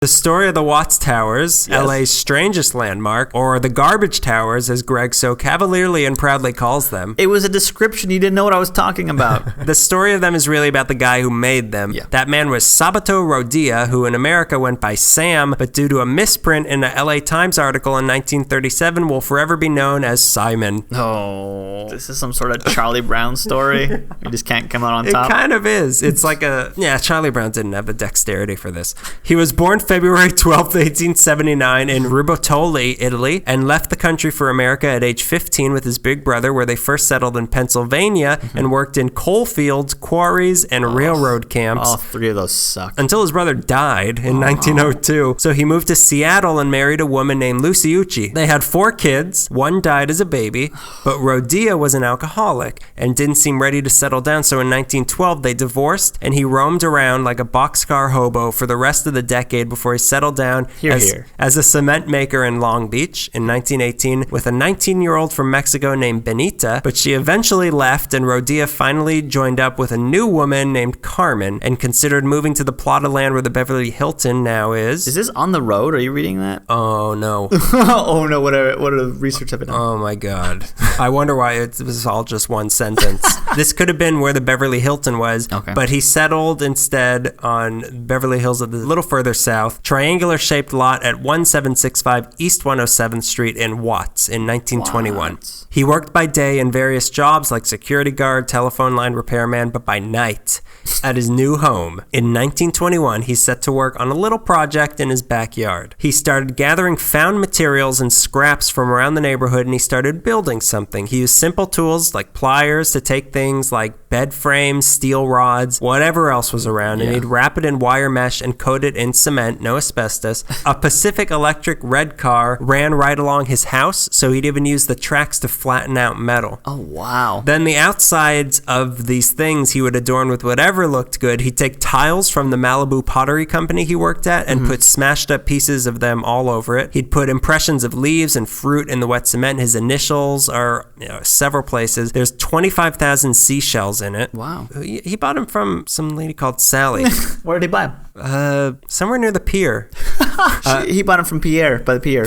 The story of the Watts Towers, Yes. LA's strangest landmark, or the Garbage Towers, as Greg so cavalierly and proudly calls them. It was a description. You didn't know what I was talking about. The story of them is really about the guy who made them. Yeah. That man was Simon Rodia, who in America went by Sam, but due to a misprint in a LA Times article in 1937 will forever be known as Simon. Oh, this is some sort of Charlie Brown story. You just can't come out on top. It kind of is. It's like Charlie Brown didn't have the dexterity for this. He was born February 12th, 1879 in Rubotoli, Italy, and left the country for America at age 15 with his big brother, where they first settled in Pennsylvania and worked in coal fields, quarries, and railroad camps. All three of those suck. Until his brother died in 1902. So he moved to Seattle and married a woman named Lucy Ucci. They had 4 kids. One died as a baby, but Rodia was an alcoholic and didn't seem ready to settle down. So in 1912, they divorced, and he roamed around like a boxcar hobo for the rest of the decade before he settled down as a cement maker in Long Beach in 1918 with a 19-year-old from Mexico named Benita, but she eventually left, and Rodia finally joined up with a new woman named Carmen and considered moving to the plot of land where the Beverly Hilton now is. Is this On the Road? Are you reading that? Oh, no. Oh, no. What are the research have been done? Oh, my God. I wonder why it was all just one sentence. This could have been where the Beverly Hilton was, but he settled instead on Beverly Hills a little further south, triangular-shaped lot at 1765 East 107th Street in Watts in 1921. Watts. He worked by day in various jobs like security guard, telephone line repairman, but by night at his new home. In 1921, he set to work on a little project in his backyard. He started gathering found materials and scraps from around the neighborhood, and he started building something. He used simple tools like pliers to take things like bed frames, steel rods, whatever else was around, and he'd wrap it in wire mesh and coat it in cement, no asbestos. A Pacific Electric red car ran right along his house, so he'd even use the tracks to flatten out metal. Oh, wow. Then the outsides of these things he would adorn with whatever looked good. He'd take tiles from the Malibu Pottery Company he worked at and put smashed up pieces of them all over it. He'd put impressions of leaves and fruit in the wet cement. His initials are several places. There's 25,000 seashells in it. Wow. He bought them from some lady called Sally. Where did he buy them? Somewhere near the pier. He bought them from Pierre, by the pier.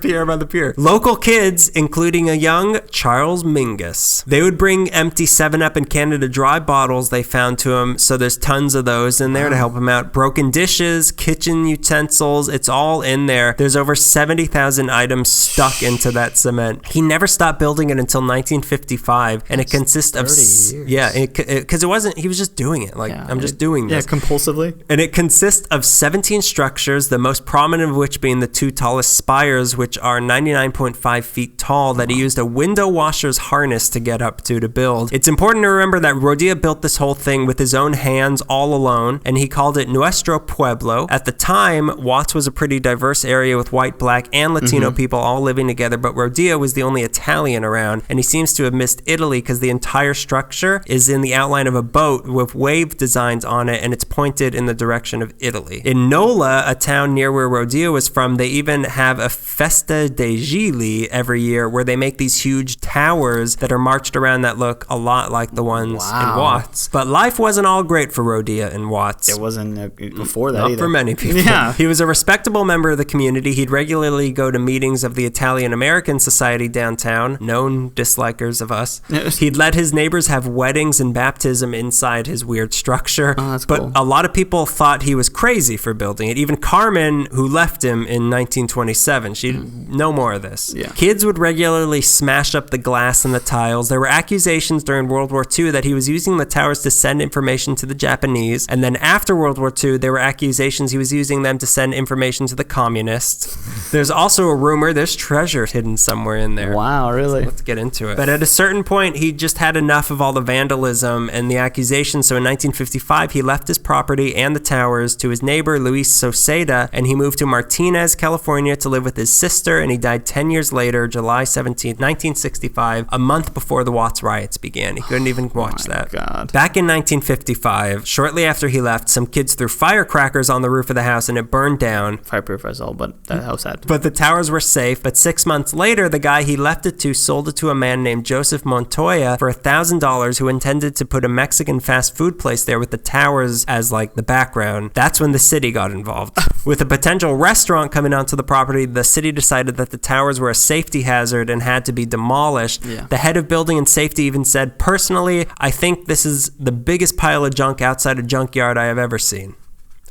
Pierre by the pier. Local kids, including a young Charles Mingus. They would bring empty 7-Up and Canada Dry bottles they found to him, so there's tons of those in there to help him out. Broken dishes, kitchen utensils, it's all in there. There's over 70,000 items stuck into that cement. He never stopped building it until 1955, and it consists of... 30 years. Yeah, because it wasn't... He was just doing it. I'm just doing this. Yeah, compulsively. And it consists of 17 structures, the most prominent of which being the 2 tallest spires, which are 99.5 feet tall, that he used a window washer's harness to get up to build. It's important to remember that Rodia built this whole thing with his own hands all alone, and he called it Nuestro Pueblo. At the time, Watts was a pretty diverse area with white, black, and Latino people all living together, but Rodia was the only Italian around, and he seems to have missed Italy because the entire structure is in the outline of a boat with wave designs on it, and it's pointed in the direction of Italy. In Nola, a town near where Rodia was from, they even have a Festa dei Gigli every year where they make these huge towers that are marched around that look a lot like the ones in Watts. But life wasn't all great for Rodia in Watts. It wasn't before that Not either. for many people. Yeah. He was a respectable member of the community. He'd regularly go to meetings of the Italian American Society downtown, known dislikers of us. He'd let his neighbors have weddings and baptism inside his weird structure. Oh, that's but cool. a lot of people thought he was crazy for building it. Even Carmen, who left him in 1927, she'd no more of this. Yeah. Kids would regularly smash up the glass and the tiles. There were accusations during World War II that he was using the towers to send information to the Japanese. And then after World War II, there were accusations he was using them to send information to the communists. There's also a rumor there's treasure hidden somewhere in there. Wow, really? So let's get into it. But at a certain point, he just had enough of all the vandalism and the accusations. So in 1955, he left his property and the towers to his neighbor, Luis Soseda, and he moved to Martinez, California to live with his sister, and he died 10 years later, July 17, 1965, a month before the Watts riots began. He couldn't even watch that. God. Back in 1955, shortly after he left, some kids threw firecrackers on the roof of the house and it burned down. Fireproof as all, but that house had. But the towers were safe. But 6 months later, the guy he left it to sold it to a man named Joseph Montoya for $1,000, who intended to put a Mexican fast food place there with the towers as like the background background. That's when the city got involved. With a potential restaurant coming onto the property, the city decided that the towers were a safety hazard and had to be demolished. Yeah. The head of building and safety even said, "Personally, I think this is the biggest pile of junk outside a junkyard I have ever seen."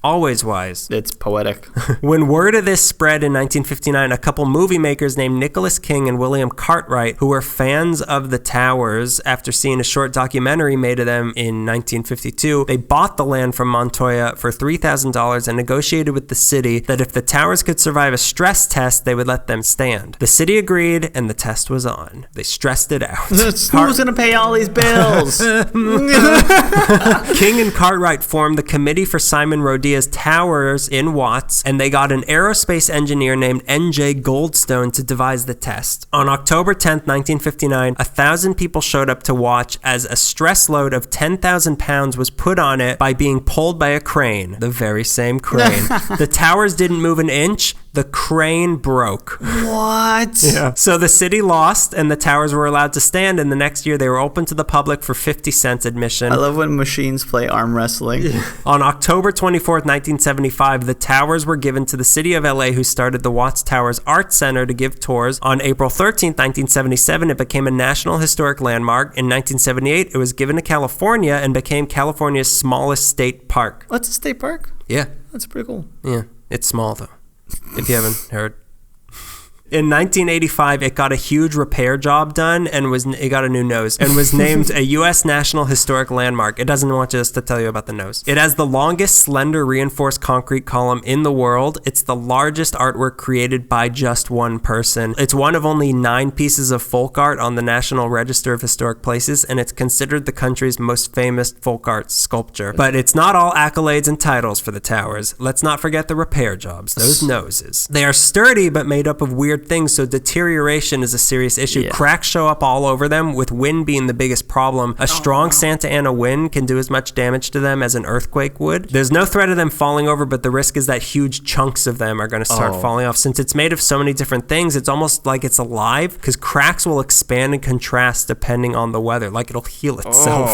Always wise. It's poetic. When word of this spread in 1959, a couple movie makers named Nicholas King and William Cartwright, who were fans of the towers after seeing a short documentary made of them in 1952, they bought the land from Montoya for $3,000 and negotiated with the city that if the towers could survive a stress test, they would let them stand. The city agreed, and the test was on. They stressed it out. Who's going to pay all these bills? King and Cartwright formed the Committee for Simon Rodia's towers in Watts, and they got an aerospace engineer named N.J. Goldstone to devise the test. On October 10th, 1959, 1,000 people showed up to watch as a stress load of 10,000 pounds was put on it by being pulled by a crane. The very same crane. The towers didn't move an inch. The crane broke. What? Yeah. So the city lost, and the towers were allowed to stand, and the next year they were open to the public for 50 cents admission. I love when machines play arm wrestling. On October 24th, 1975, the towers were given to the city of LA, who started the Watts Towers Art Center to give tours. On April 13th, 1977, it became a National Historic Landmark. In 1978, it was given to California and became California's smallest state park. What's a state park? Yeah. That's pretty cool. Yeah. It's small, though, if you haven't heard. In 1985, it got a huge repair job done and it got a new nose and was named a U.S. National Historic Landmark. It doesn't want us to tell you about the nose. It has the longest slender reinforced concrete column in the world. It's the largest artwork created by just one person. It's one of only 9 pieces of folk art on the National Register of Historic Places, and it's considered the country's most famous folk art sculpture. But it's not all accolades and titles for the towers. Let's not forget the repair jobs, those noses. They are sturdy but made up of weird things, so deterioration is a serious issue. Yeah. Cracks show up all over them, with wind being the biggest problem. A strong Santa Ana wind can do as much damage to them as an earthquake would. There's no threat of them falling over, but the risk is that huge chunks of them are going to start falling off. Since it's made of so many different things, it's almost like it's alive, because cracks will expand and contrast depending on the weather, like it'll heal itself.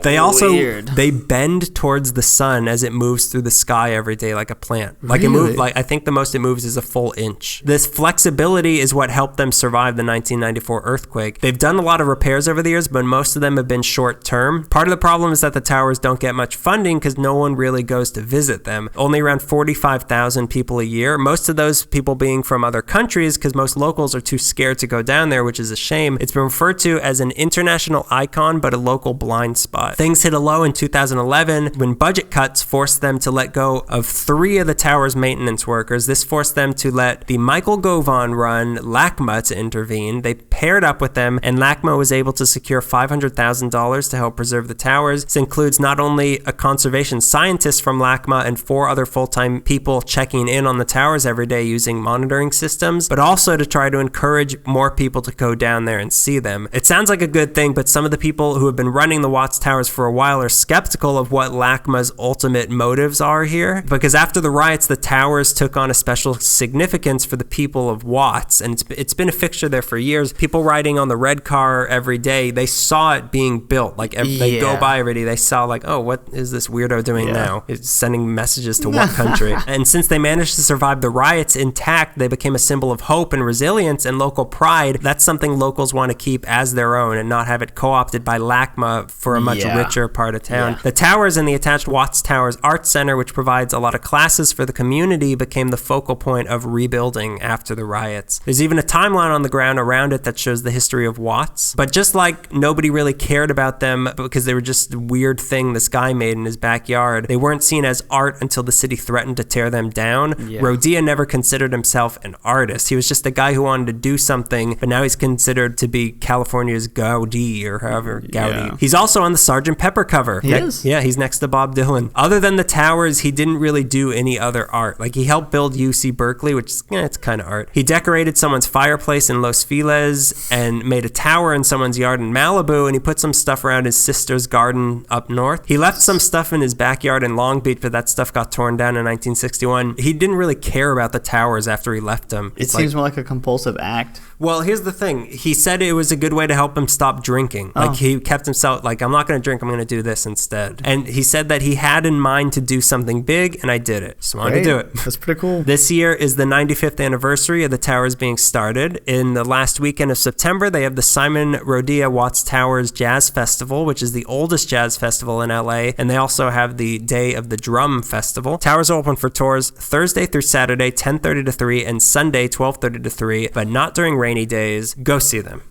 They also they bend towards the sun as it moves through the sky every day, like a plant. Like Really? it moves, like I think the most it moves is a full inch. This flexibility is what helped them survive the 1994 earthquake. They've done a lot of repairs over the years, but most of them have been short term. Part of the problem is that the towers don't get much funding because no one really goes to visit them. Only around 45,000 people a year. Most of those people being from other countries, because most locals are too scared to go down there, which is a shame. It's been referred to as an international icon, but a local blind spot. Things hit a low in 2011 when budget cuts forced them to let go of 3 of the tower's maintenance workers. This forced them to let the Michael Govan run LACMA to intervene. They paired up with them, and LACMA was able to secure $500,000 to help preserve the towers. This includes not only a conservation scientist from LACMA and 4 other full-time people checking in on the towers every day using monitoring systems, but also to try to encourage more people to go down there and see them. It sounds like a good thing, but some of the people who have been running the Watts Towers for a while are skeptical of what LACMA's ultimate motives are here, because after the riots, the towers took on a special significance for the people of Watts, and it's been a fixture there for years. People riding on the red car every day, they saw it being built. Like they go by every day, they saw like, oh, what is this weirdo doing now? It's sending messages to what country? And since they managed to survive the riots intact, they became a symbol of hope and resilience and local pride. That's something locals want to keep as their own and not have it co-opted by LACMA for a much richer part of town. The towers and the attached Watts Towers Art Center, which provides a lot of classes for the community, became the focal point of rebuilding after the riots. There's even a timeline on the ground around it that shows the history of Watts. But just like nobody really cared about them because they were just a weird thing this guy made in his backyard, they weren't seen as art until the city threatened to tear them down. Rodia never considered himself an artist. He was just a guy who wanted to do something, but now he's considered to be California's Gaudi, or however, Gaudi. He's also on the Sgt. Pepper cover. He is? Yeah, he's next to Bob Dylan. Other than the towers, he didn't really do any other art. Like, he helped build UC Berkeley, which is, it's kind of art. He decorated someone's fireplace in Los Feliz and made a tower in someone's yard in Malibu, and he put some stuff around his sister's garden up north. He left some stuff in his backyard in Long Beach, but that stuff got torn down in 1961. He didn't really care about the towers after he left them. It seems more like a compulsive act. Well, here's the thing. He said it was a good way to help him stop drinking. Like, he kept himself, like, I'm not not going to drink. I'm going to do this instead. And he said that he had in mind to do something big, and I did it. Just wanted to do it. That's pretty cool. This year is the 95th anniversary of the towers being started. In the last weekend of September, they have the Simon Rodia Watts Towers Jazz Festival, which is the oldest jazz festival in LA, and they also have the Day of the Drum Festival. Towers are open for tours Thursday through Saturday, 10:30 to 3, and Sunday, 12:30 to 3, but not during rainy days. Go see them.